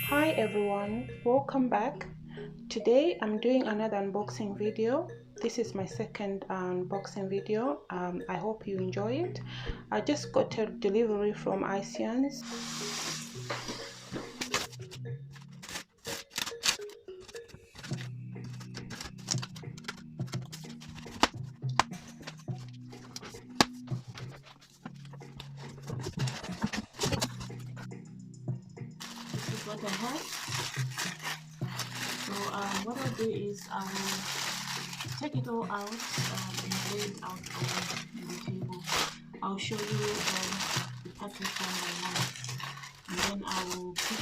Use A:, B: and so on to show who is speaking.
A: Hi everyone, welcome back. Today I'm doing another unboxing video. This is my second unboxing video. I hope you enjoy it. I just got a delivery from YARNS. This is what I have. So what I'll do is I will take it all out and lay it out on the table. I'll show you the package one by one, and then I will put